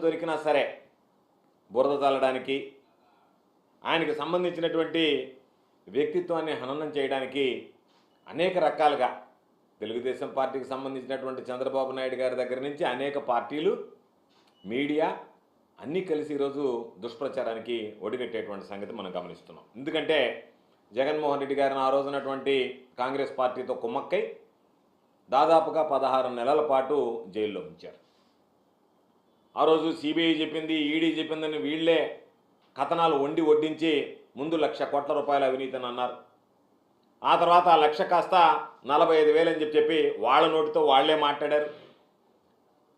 దొరికినా సరే బురద చల్లడానికి, ఆయనకు సంబంధించినటువంటి వ్యక్తిత్వాన్ని హననం చేయడానికి అనేక రకాలుగా తెలుగుదేశం పార్టీకి సంబంధించినటువంటి చంద్రబాబు నాయుడు గారి దగ్గర నుంచి అనేక పార్టీలు, మీడియా అన్నీ కలిసి ఈరోజు దుష్ప్రచారానికి ఒడిగట్టేటువంటి సంగతి మనం గమనిస్తున్నాం. ఎందుకంటే జగన్మోహన్ రెడ్డి గారిని ఆ రోజునటువంటి కాంగ్రెస్ పార్టీతో కుమ్మక్కై దాదాపుగా 16 నెలల పాటు జైల్లో ఉంచారు. ఆ రోజు సిబిఐ చెప్పింది, ఈడీ చెప్పిందని వీళ్లే కథనాలు వడ్డించి ముందు 1,00,000 కోట్ల రూపాయల అవినీతిని అన్నారు. ఆ తర్వాత ఆ 1,00,000 కాస్త 45,000 అని చెప్పి వాళ్ళ నోటితో వాళ్లే మాట్లాడారు.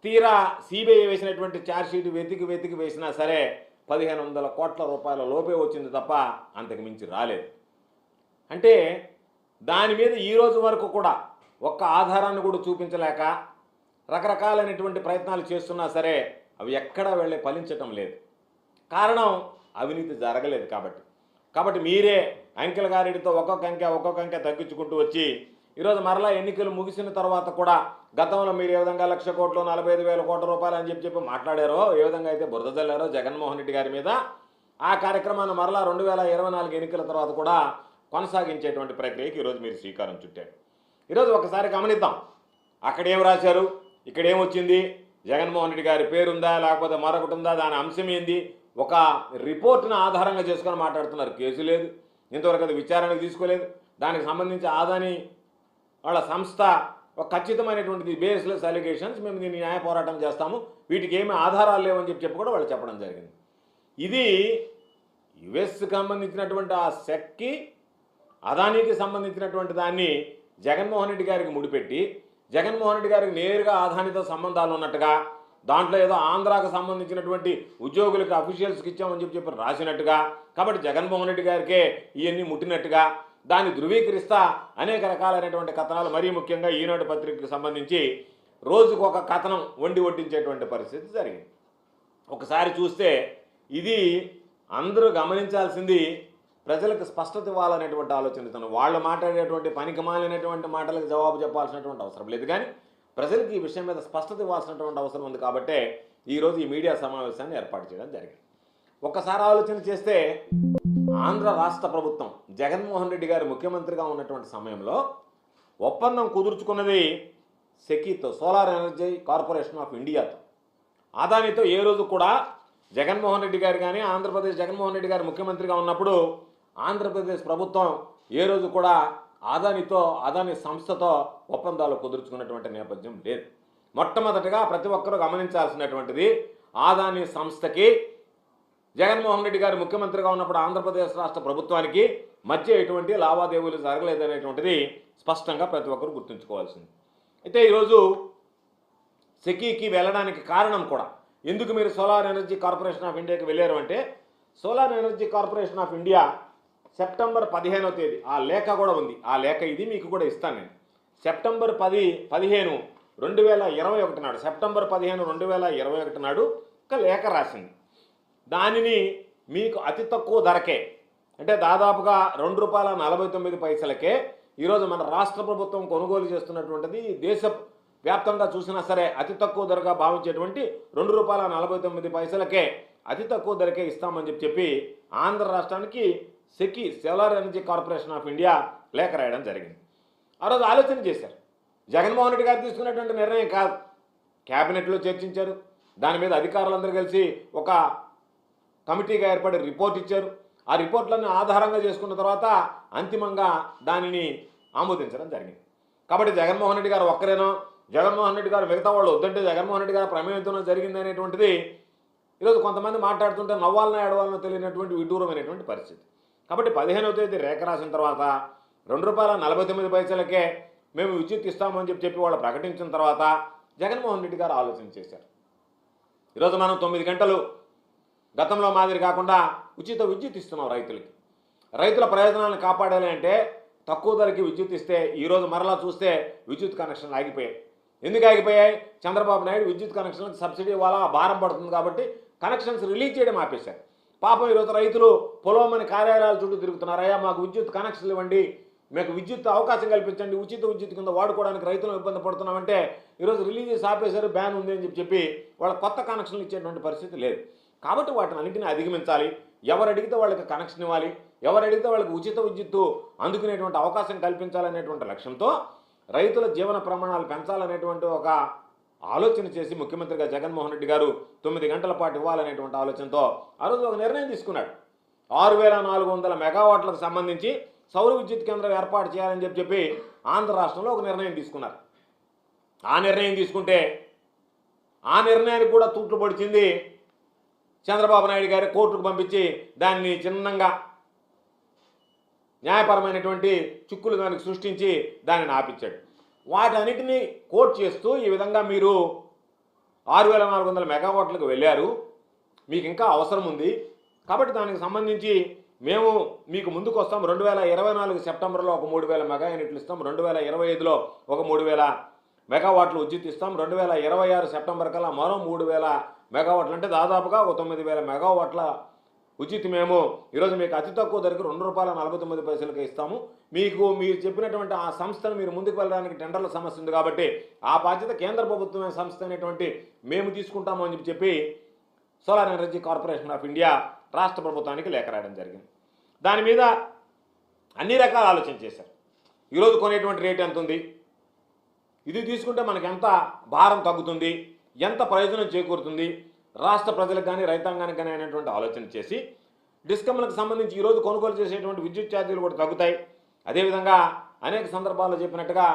తీరా సిబిఐ వేసినటువంటి ఛార్జ్షీట్ వెతికి వేసినా సరే 1,500 కోట్ల రూపాయల లోపే వచ్చింది తప్ప అంతకు మించి రాలేదు. అంటే దాని మీద ఈ రోజు వరకు కూడా ఒక్క ఆధారాన్ని కూడా చూపించలేక రకరకాలైనటువంటి ప్రయత్నాలు చేస్తున్నా సరే అవి ఎక్కడా వెళ్ళి ఫలించటం లేదు. కారణం అవినీతి జరగలేదు కాబట్టి మీరే అంకెల గారితో ఒక్కొక్క అంకె తగ్గించుకుంటూ వచ్చి ఈరోజు మరలా ఎన్నికలు ముగిసిన తర్వాత కూడా గతంలో మీరు ఏ విధంగా 1,00,000 కోట్లు 45,000 కోట్ల రూపాయలు అని చెప్పి మాట్లాడారో, ఏ విధంగా అయితే బురద జల్లారో జగన్మోహన్ రెడ్డి గారి మీద, ఆ కార్యక్రమాన్ని మరలా 2024 ఎన్నికల తర్వాత కూడా కొనసాగించేటువంటి ప్రక్రియకి ఈరోజు మీరు శ్రీకారం చుట్టారు. ఈరోజు ఒకసారి గమనిద్దాం, అక్కడేం రాశారు, ఇక్కడేమొచ్చింది, జగన్మోహన్ రెడ్డి గారి పేరుందా లేకపోతే మరొకటి ఉందా, దాని అంశం ఏంది, ఒక రిపోర్ట్ను ఆధారంగా చేసుకొని మాట్లాడుతున్నారు. కేసు లేదు, ఇంతవరకు అది విచారణకు తీసుకోలేదు. దానికి సంబంధించి ఆదాని వాళ్ళ సంస్థ ఒక ఖచ్చితమైనటువంటి బేస్లెస్ అలిగేషన్స్, మేము దీన్ని న్యాయ పోరాటం చేస్తాము, వీటికి ఏమీ ఆధారాలు లేవని చెప్పి కూడా వాళ్ళు చెప్పడం జరిగింది. ఇది యుఎస్కి సంబంధించినటువంటి ఆ సెక్కి, అదానీకి సంబంధించినటువంటి దాన్ని జగన్మోహన్ రెడ్డి గారికి ముడిపెట్టి, జగన్మోహన్ రెడ్డి గారికి నేరుగా అదానీతో సంబంధాలు ఉన్నట్టుగా, దాంట్లో ఏదో ఆంధ్రాకు సంబంధించినటువంటి ఉద్యోగులకు అఫీషియల్స్కి ఇచ్చామని చెప్పి రాసినట్టుగా, కాబట్టి జగన్మోహన్ రెడ్డి గారికే ఇవన్నీ ముట్టినట్టుగా దాన్ని ధృవీకరిస్తా అనేక రకాలైనటువంటి కథనాలు, మరీ ముఖ్యంగా ఈనాడు పత్రికకు సంబంధించి రోజుకు ఒక కథనం వడ్డించేటువంటి పరిస్థితి జరిగింది. ఒకసారి చూస్తే ఇది అందరూ గమనించాల్సింది, ప్రజలకు స్పష్టత ఇవ్వాలనేటువంటి ఆలోచనతో వాళ్ళు మాట్లాడేటువంటి పనికిమాలినటువంటి మాటలకు జవాబు చెప్పాల్సినటువంటి అవసరం లేదు, కానీ ప్రజలకు ఈ విషయం మీద స్పష్టత ఇవ్వాల్సినటువంటి అవసరం ఉంది. కాబట్టే ఈరోజు ఈ మీడియా సమావేశాన్ని ఏర్పాటు చేయడం జరిగింది. ఒక్కసారి ఆలోచన చేస్తే ఆంధ్ర రాష్ట్ర ప్రభుత్వం జగన్మోహన్ రెడ్డి గారు ముఖ్యమంత్రిగా ఉన్నటువంటి సమయంలో ఒప్పందం కుదుర్చుకున్నది సెకీతో, సోలార్ ఎనర్జీ కార్పొరేషన్ ఆఫ్ ఇండియాతో. అదానితో ఏ రోజు కూడా జగన్మోహన్ రెడ్డి గారు కానీ, ఆంధ్రప్రదేశ్ జగన్మోహన్ రెడ్డి గారు ముఖ్యమంత్రిగా ఉన్నప్పుడు ఆంధ్రప్రదేశ్ ప్రభుత్వం ఏ రోజు కూడా అదాని సంస్థతో ఒప్పందాలు కుదుర్చుకున్నటువంటి నేపథ్యం లేదు. మొట్టమొదటిగా ప్రతి ఒక్కరూ గమనించాల్సినటువంటిది, అదాని సంస్థకి జగన్మోహన్ రెడ్డి గారు ముఖ్యమంత్రిగా ఉన్నప్పుడు ఆంధ్రప్రదేశ్ రాష్ట్ర ప్రభుత్వానికి మధ్య ఎటువంటి లావాదేవీలు జరగలేదనేటువంటిది స్పష్టంగా ప్రతి ఒక్కరు గుర్తుంచుకోవాల్సింది. అయితే ఈరోజు సెకీకి వెళ్ళడానికి కారణం కూడా, ఎందుకు మీరు సోలార్ ఎనర్జీ కార్పొరేషన్ ఆఫ్ ఇండియాకి వెళ్ళారు అంటే, solar energy corporation of India September 15వ తేదీ ఆ లేఖ కూడా ఉంది. ఆ లేఖ ఇది మీకు కూడా ఇస్తాను నేను. సెప్టెంబర్ 15, 2021 నాడు, సెప్టెంబర్ 15, 2021 నాడు ఒక లేఖ రాసింది. దానిని మీకు అతి తక్కువ ధరకే, అంటే దాదాపుగా ₹2.49 ఈరోజు మన రాష్ట్ర ప్రభుత్వం కొనుగోలు చేస్తున్నటువంటిది, దేశ వ్యాప్తంగా చూసినా సరే అతి తక్కువ ధరగా భావించేటువంటి ₹2.49 అతి తక్కువ ధరకే ఇస్తామని చెప్పి ఆంధ్ర రాష్ట్రానికి SECI, solar energy corporation of India లేఖ రాయడం జరిగింది. ఆ రోజు ఆలోచన చేశారు. జగన్మోహన్ రెడ్డి గారు తీసుకున్నటువంటి నిర్ణయం కాదు, క్యాబినెట్లో చర్చించారు. దాని మీద అధికారులందరూ కలిసి ఒక కమిటీగా ఏర్పడి రిపోర్ట్ ఇచ్చారు. ఆ రిపోర్ట్లను ఆధారంగా చేసుకున్న తర్వాత అంతిమంగా దానిని ఆమోదించడం జరిగింది. కాబట్టి జగన్మోహన్ రెడ్డి గారు ఒక్కరేనో, జగన్మోహన్ రెడ్డి గారు మిగతా వాళ్ళు వద్దంటే జగన్మోహన్ రెడ్డి గారు ప్రమేయంతోనే జరిగింది అనేటువంటిది ఈరోజు కొంతమంది మాట్లాడుతుంటే నవ్వాలనో ఏడవాలనో తెలియనటువంటి విడ్డూరమైనటువంటి పరిస్థితి. కాబట్టి 15వ తేదీ రేఖ రాసిన తర్వాత ₹2.49 మేము విద్యుత్ ఇస్తామని చెప్పి వాళ్ళు ప్రకటించిన తర్వాత జగన్మోహన్ రెడ్డి గారు ఆలోచన చేశారు. ఈరోజు మనం 9 గంటలు గతంలో మాదిరి కాకుండా ఉచిత విద్యుత్ ఇస్తున్నాం రైతులకి. రైతుల ప్రయోజనాలను కాపాడాలి అంటే తక్కువ ధరకి విద్యుత్ ఇస్తే, ఈరోజు మరలా చూస్తే విద్యుత్ కనెక్షన్లు ఆగిపోయాయి. ఎందుకు ఆగిపోయాయి? చంద్రబాబు నాయుడు విద్యుత్ కనెక్షన్లకు సబ్సిడీ ఇవ్వాలా, భారం పడుతుంది కాబట్టి కనెక్షన్స్ రిలీజ్ చేయడం ఆపేశారు. పాపం ఈరోజు రైతులు పొలమని కార్యాలయాల చుట్టూ తిరుగుతున్నారు. అయ్యా మాకు విద్యుత్ కనెక్షన్లు ఇవ్వండి, మీకు విద్యుత్ అవకాశం కల్పించండి, ఉచిత విద్యుత్ కింద వాడుకోవడానికి రైతులు ఇబ్బంది పడుతున్నామంటే ఈరోజు రిలీజ్ చేసి ఆపేశారు, బ్యాన్ ఉంది అని చెప్పి వాళ్ళ కొత్త కనెక్షన్లు ఇచ్చేటువంటి పరిస్థితి లేదు. కాబట్టి వాటిని అన్నింటినీ అధిగమించాలి. ఎవరు అడిగితే వాళ్ళకి కనెక్షన్ ఇవ్వాలి, ఎవరు అడిగితే వాళ్ళకి ఉచిత విద్యుత్తు అందుకునేటువంటి అవకాశం కల్పించాలనేటువంటి లక్ష్యంతో రైతుల జీవన ప్రమాణాలు పెంచాలనేటువంటి ఒక ఆలోచన చేసి ముఖ్యమంత్రిగా జగన్మోహన్ రెడ్డి గారు 9 గంటల పాటు ఇవ్వాలనేటువంటి ఆలోచనతో ఆ రోజు ఒక నిర్ణయం తీసుకున్నాడు. 6400 మెగావాట్లకు సంబంధించి సౌర విద్యుత్ కేంద్రం ఏర్పాటు చేయాలని చెప్పి ఆంధ్ర రాష్ట్రంలో ఒక నిర్ణయం తీసుకున్నారు. ఆ నిర్ణయం తీసుకుంటే ఆ నిర్ణయానికి కూడా తూట్లు పొడిచింది చంద్రబాబు నాయుడు గారి కోర్టుకు పంపించి దాన్ని చిన్నంగా న్యాయపరమైనటువంటి చిక్కులు దానికి సృష్టించి దానిని ఆపించాడు. వాటన్నిటినీ కోర్టు చేస్తూ ఈ విధంగా మీరు 6400 మెగావాట్లకు వెళ్ళారు, మీకు ఇంకా అవసరం ఉంది కాబట్టి దానికి సంబంధించి మేము మీకు ముందుకు వస్తాం. 2024 సెప్టెంబర్లో ఒక 3000 మెగా యూనిట్లు ఇస్తాం, 2025లో ఒక 3000 మెగావాట్లు విద్యుత్ ఇస్తాం, 2026 సెప్టెంబర్ కల్లా మరో 3000 మెగావాట్లు, అంటే దాదాపుగా ఒక 9000 మెగావాట్ల విద్యుత్ మేము ఈరోజు మీకు అతి తక్కువ ధరకు ₹2.49 ఇస్తాము. మీకు మీరు చెప్పినటువంటి ఆ సంస్థను మీరు ముందుకు వెళ్ళడానికి టెండర్ల సమస్య ఉంది కాబట్టి ఆ బాధ్యత కేంద్ర ప్రభుత్వమే సంస్థ అనేటువంటి మేము తీసుకుంటాము అని చెప్పి solar energy corporation of India రాష్ట్ర ప్రభుత్వానికి లేఖ రాయడం జరిగింది. దాని మీద అన్ని రకాల ఆలోచన చేశారు. ఈరోజు కొనేటువంటి రేటు ఎంత ఉంది, ఇది తీసుకుంటే మనకు ఎంత భారం తగ్గుతుంది, ఎంత ప్రయోజనం చేకూరుతుంది రాష్ట్ర ప్రజలకు కానీ రైతాంగానికి కానీ అనేటువంటి ఆలోచన చేసి డిస్కమ్లకు సంబంధించి ఈరోజు కొనుగోలు చేసేటువంటి విద్యుత్ ఛార్జీలు కూడా తగ్గుతాయి. అదేవిధంగా అనేక సందర్భాల్లో చెప్పినట్టుగా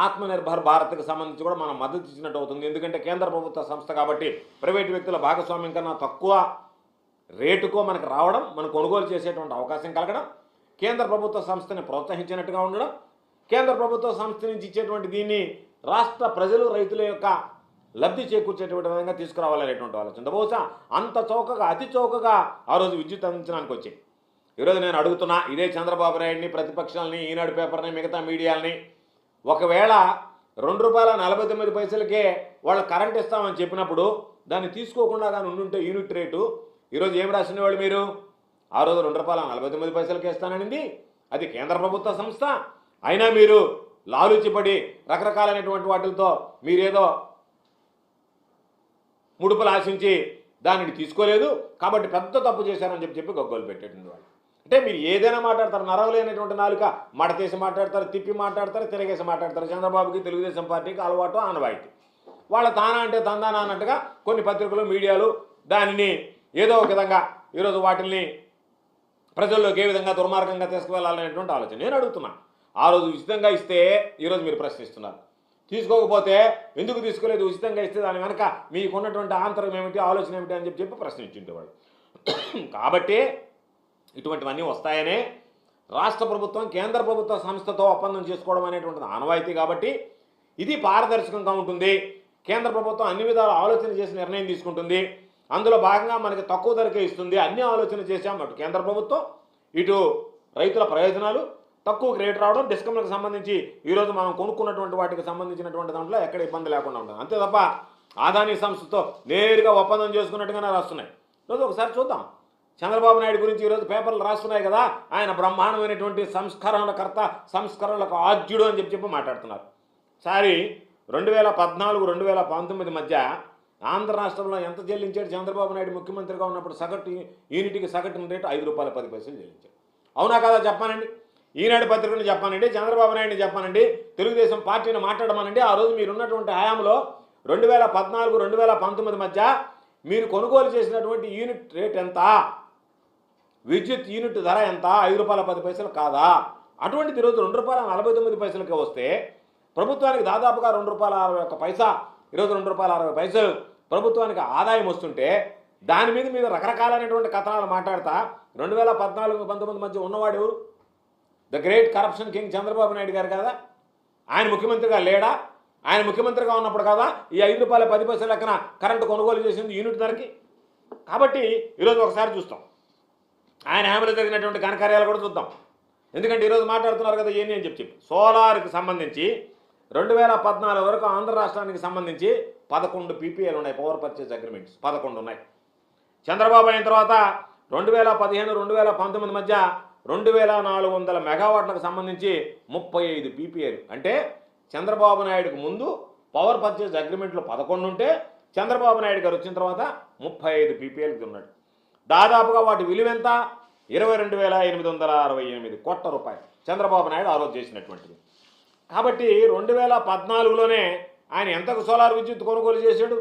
ఆత్మనిర్భర్ భారత్కి సంబంధించి కూడా మనం మద్దతు ఇచ్చినట్టు అవుతుంది. ఎందుకంటే కేంద్ర ప్రభుత్వ సంస్థ కాబట్టి ప్రైవేటు వ్యక్తుల భాగస్వామ్యం కన్నా తక్కువ రేటుకో మనకు రావడం, మనం కొనుగోలు చేసేటువంటి అవకాశం కలగడం, కేంద్ర ప్రభుత్వ సంస్థని ప్రోత్సహించినట్టుగా ఉండడం, కేంద్ర ప్రభుత్వ సంస్థ నుంచి ఇచ్చేటువంటి దీన్ని రాష్ట్ర ప్రజలు రైతుల యొక్క లబ్ధి చేకూర్చేటువంటి విధంగా తీసుకురావాలనేటువంటి ఆలోచన. బహుశా అంత చౌకగా అతి చౌకగా ఆ రోజు విద్యుత్ అందించడానికి వచ్చాయి. ఈరోజు నేను అడుగుతున్నా ఇదే చంద్రబాబు నాయుడిని, ప్రతిపక్షాలని, ఈనాడు పేపర్ని, మిగతా మీడియాలని, ఒకవేళ ₹2.49 వాళ్ళు కరెంట్ ఇస్తామని చెప్పినప్పుడు దాన్ని తీసుకోకుండా కానీ ఉండుంటే యూనిట్ రేటు ఈరోజు ఏం రాసిన వాళ్ళు మీరు ఆ రోజు ₹2.49 ఇస్తాననింది అది కేంద్ర ప్రభుత్వ సంస్థ. అయినా మీరు లాలూచిపడి రకరకాలైనటువంటి వాటితో మీరేదో ముడుపులు ఆశించి దానిని తీసుకోలేదు కాబట్టి పెద్ద తప్పు చేశారని చెప్పి గొగ్గోలు పెట్టేటువంటి వాళ్ళు. అంటే మీరు ఏదైనా మాట్లాడతారు, నరవలేనటువంటి నాలుక మడతేసి మాట్లాడతారు, తిప్పి మాట్లాడతారు, తిరగేసి మాట్లాడతారు. చంద్రబాబుకి తెలుగుదేశం పార్టీకి అలవాటు, ఆనవాయితీ. వాళ్ళ తానా అంటే తందానా అన్నట్టుగా కొన్ని పత్రికలు, మీడియాలు దానిని ఏదో ఒక విధంగా ఈరోజు వాటిని ప్రజల్లోకి ఏ విధంగా దుర్మార్గంగా తీసుకువెళ్ళాలనేటువంటి ఆలోచన. నేను అడుగుతున్నా, ఆ రోజు ఉచితంగా ఇస్తే ఈరోజు మీరు ప్రశ్నిస్తున్నారు, తీసుకోకపోతే ఎందుకు తీసుకోలేదు, ఉచితంగా ఇస్తే దాని వెనక మీకున్నటువంటి ఆంతరం ఏమిటి, ఆలోచన ఏమిటి అని చెప్పి ప్రశ్నించుండేవాడు. కాబట్టి ఇటువంటివన్నీ వస్తాయనే రాష్ట్ర ప్రభుత్వం కేంద్ర ప్రభుత్వ సంస్థతో ఒప్పందం చేసుకోవడం అనేటువంటిది ఆనవాయితీ. కాబట్టి ఇది పారదర్శకంగా ఉంటుంది. కేంద్ర ప్రభుత్వం అన్ని విధాలు ఆలోచన చేసి నిర్ణయం తీసుకుంటుంది. అందులో భాగంగా మనకి తక్కువ ధరకే ఇస్తుంది. అన్ని ఆలోచన చేశాం. అటు కేంద్ర ప్రభుత్వం, ఇటు రైతుల ప్రయోజనాలు, తక్కువ రేటు రావడం, డిస్కమ్లకు సంబంధించి ఈరోజు మనం కొనుక్కున్నటువంటి వాటికి సంబంధించినటువంటి దాంట్లో ఎక్కడ ఇబ్బంది లేకుండా ఉంటుంది. అంతే తప్ప ఆదాని సంస్థతో నేరుగా ఒప్పందం చేసుకున్నట్టుగానే రాస్తున్నాయి. ఈరోజు ఒకసారి చూద్దాం. చంద్రబాబు నాయుడు గురించి ఈరోజు పేపర్లు రాస్తున్నాయి కదా, ఆయన బ్రహ్మాండమైనటువంటి సంస్కరణలకర్త, సంస్కరణలకు ఆద్యుడు అని చెప్పి మాట్లాడుతున్నారు. సారి 2014, 2019 మధ్య ఆంధ్ర రాష్ట్రంలో ఎంత చెల్లించాడు చంద్రబాబు నాయుడు ముఖ్యమంత్రిగా ఉన్నప్పుడు? యూనిట్కి సగటు రేటు ₹5.10 చెల్లించాడు. అవునా కాదా చెప్పానండి? ఈనాడు పత్రికను చెప్పానండి, చంద్రబాబు నాయుడిని చెప్పానండి, తెలుగుదేశం పార్టీని మాట్లాడమనండి. ఆ రోజు మీరున్నటువంటి హయాంలో 2014, 2019 మధ్య మీరు కొనుగోలు చేసినటువంటి యూనిట్ రేట్ ఎంత, విద్యుత్ యూనిట్ ధర ఎంత? ₹5.10 కాదా? అటువంటిది ఈరోజు ₹2.49 వస్తే ప్రభుత్వానికి దాదాపుగా ₹2.61, ఈరోజు ₹2.60 ప్రభుత్వానికి ఆదాయం వస్తుంటే దాని మీద రకరకాలైనటువంటి కథనాలు మాట్లాడతా 2014-19 మధ్య ఉన్నవాడు ఎవరు? The great corruption king Chandrababu Naidu గారు కదా? ఆయన ముఖ్యమంత్రిగా లేడా? ఆయన ముఖ్యమంత్రిగా ఉన్నప్పుడు కదా ఈ ₹5.10 లెక్కన కరెంటు కొనుగోలు చేసింది యూనిట్ ధరకి. కాబట్టి ఈరోజు ఒకసారి చూస్తాం, ఆయన హామీలో జరిగినటువంటి ఘనకార్యాలు కూడా చూద్దాం. ఎందుకంటే ఈరోజు మాట్లాడుతున్నారు కదా ఏంటి అని చెప్పి. సోలార్కి సంబంధించి 2014 వరకు ఆంధ్ర రాష్ట్రానికి సంబంధించి 11 PPAలు ఉన్నాయి, పవర్ పర్చేజ్ అగ్రిమెంట్స్ 11 ఉన్నాయి. చంద్రబాబు అయిన తర్వాత 2015, 2019 మధ్య 2400 మెగావాట్లకు సంబంధించి 35 పీపీఏలు. అంటే చంద్రబాబు నాయుడుకు ముందు పవర్ పర్చేజ్ అగ్రిమెంట్లు 11 ఉంటే చంద్రబాబు నాయుడు గారు వచ్చిన తర్వాత 35 పీపీఏలకు ఉన్నాడు. దాదాపుగా వాటి విలువ ఎంత? 22,868 కోట్ల రూపాయలు చంద్రబాబు నాయుడు ఆ రోజు చేసినటువంటిది. కాబట్టి 2014లోనే ఆయన ఎంతకు సోలార్ విద్యుత్ కొనుగోలు చేశాడు?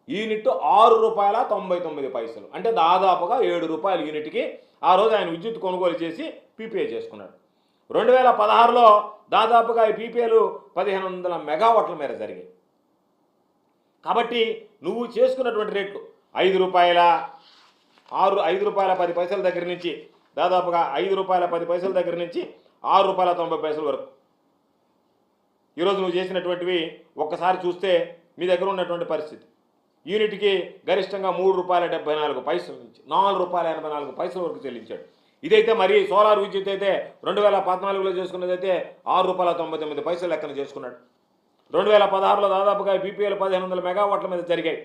యూనిట్ ₹6.99, అంటే దాదాపుగా ₹7 యూనిట్కి ఆ రోజు ఆయన విద్యుత్ కొనుగోలు చేసి పీపీఏ చేసుకున్నాడు. 2016లో దాదాపుగా ఈ పీపీఏలు 1500 మెగావాట్ల మేర జరిగాయి. కాబట్టి నువ్వు చేసుకున్నటువంటి రేట్లు ₹5.10 దగ్గర నుంచి దాదాపుగా ₹5.10 దగ్గర నుంచి ₹6.90 వరకు ఈరోజు నువ్వు చేసినటువంటివి ఒక్కసారి చూస్తే మీ దగ్గర ఉన్నటువంటి పరిస్థితి యూనిట్కి గరిష్టంగా ₹3.74 నుంచి ₹4.84 వరకు చెల్లించాడు. ఇదైతే మరి సోలార్ విద్యుత్ అయితే 2014లో చేసుకున్నదైతే ₹6.99 లెక్కన చేసుకున్నాడు. 2016లో దాదాపుగా పీపీఎల్ 1500 మెగావాట్ల మీద జరిగాయి.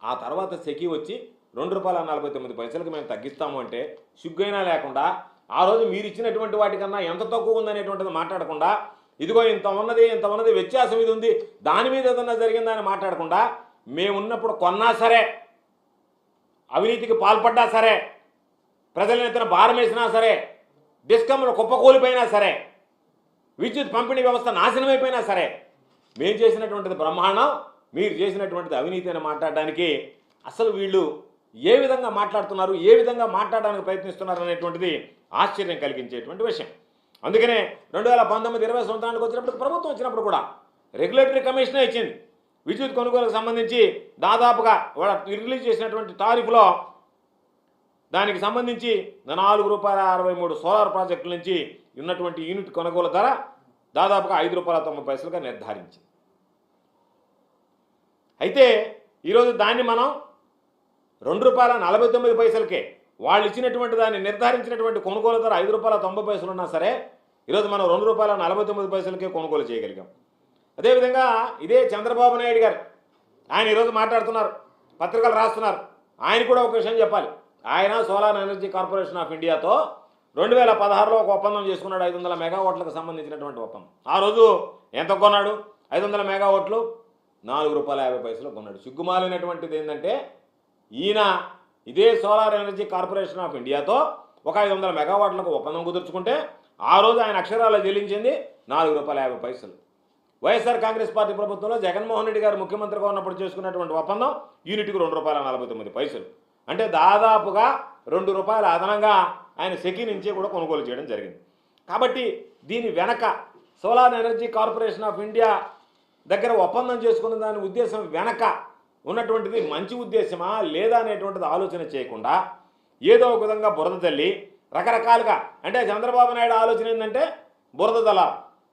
ఆ తర్వాత సెకీ వచ్చి ₹2.49 మేము తగ్గిస్తాము అంటే సిగ్గైనా లేకుండా ఆ రోజు మీరు ఇచ్చినటువంటి వాటికన్నా ఎంత తక్కువ ఉందనేటువంటిది మాట్లాడకుండా, ఇదిగో ఇంత ఉన్నది వ్యత్యాసం ఇది ఉంది, దాని మీద ఏదన్నా జరిగిందని మాట్లాడకుండా, మేమున్నప్పుడు కొన్నా సరే, అవినీతికి పాల్పడ్డా సరే, ప్రజల నెత్తిన భారం వేసినా సరే, డిస్కమ్లు కుప్పకూలిపోయినా సరే, విద్యుత్ పంపిణీ వ్యవస్థ నాశనమైపోయినా సరే, మేము చేసినటువంటిది బ్రహ్మాండం, మీరు చేసినటువంటిది అవినీతి అని మాట్లాడడానికి అసలు వీళ్ళు ఏ విధంగా మాట్లాడుతున్నారు, ఏ విధంగా మాట్లాడడానికి ప్రయత్నిస్తున్నారు అనేటువంటిది ఆశ్చర్యం కలిగించేటువంటి విషయం. అందుకనే 2019-20 సంవత్సరానికి వచ్చినప్పుడు ప్రభుత్వం వచ్చినప్పుడు కూడా రెగ్యులేటరీ కమిషనే ఇచ్చింది. విద్యుత్ కొనుగోలుకు సంబంధించి దాదాపుగా వాళ్ళ రిలీజ్ చేసినటువంటి తారీఫులో దానికి సంబంధించి ₹4.63 సోలార్ ప్రాజెక్టుల నుంచి ఉన్నటువంటి యూనిట్ కొనుగోలు ధర దాదాపుగా ₹5.90గా నిర్ధారించింది. అయితే ఈరోజు దాన్ని మనం ₹2.49కే వాళ్ళు ఇచ్చినటువంటి దాన్ని నిర్ధారించినటువంటి కొనుగోలు ధర ₹5.90 ఉన్నా సరే ఈరోజు మనం ₹2.49కే కొనుగోలు చేయగలిగాం. అదేవిధంగా ఇదే చంద్రబాబు నాయుడు గారు ఆయన ఈరోజు మాట్లాడుతున్నారు, పత్రికలు రాస్తున్నారు. ఆయన కూడా ఒక విషయం చెప్పాలి. ఆయన సోలార్ ఎనర్జీ కార్పొరేషన్ ఆఫ్ ఇండియాతో 2016లో ఒక ఒప్పందం చేసుకున్నాడు, 500 మెగావాట్లకు సంబంధించినటువంటి ఒప్పందం. ఆ రోజు ఎంత కొన్నాడు? 500 మెగావాట్లు ₹4.50 కొన్నాడు. సిగ్గుమాలినటువంటిది ఏంటంటే ఈయన ఇదే సోలార్ ఎనర్జీ కార్పొరేషన్ ఆఫ్ ఇండియాతో ఒక 500 మెగావాట్లకు ఒప్పందం కుదుర్చుకుంటే ఆ రోజు ఆయన అక్షరాలు చెల్లించింది ₹4.50. వైఎస్ఆర్ కాంగ్రెస్ పార్టీ ప్రభుత్వంలో జగన్మోహన్ రెడ్డి గారు ముఖ్యమంత్రిగా ఉన్నప్పుడు చేసుకున్నటువంటి ఒప్పందం యూనిట్కి ₹2.49, అంటే దాదాపుగా ₹2 అదనంగా ఆయన సెకీ నుంచి కూడా కొనుగోలు చేయడం జరిగింది. కాబట్టి దీని వెనక solar energy corporation of India దగ్గర ఒప్పందం చేసుకున్న దాని ఉద్దేశం వెనక ఉన్నటువంటిది మంచి ఉద్దేశమా లేదా అనేటువంటిది ఆలోచన చేయకుండా ఏదో ఒక విధంగా బురద తల్లి రకరకాలుగా, అంటే చంద్రబాబు నాయుడు ఆలోచన ఏంటంటే బురద తల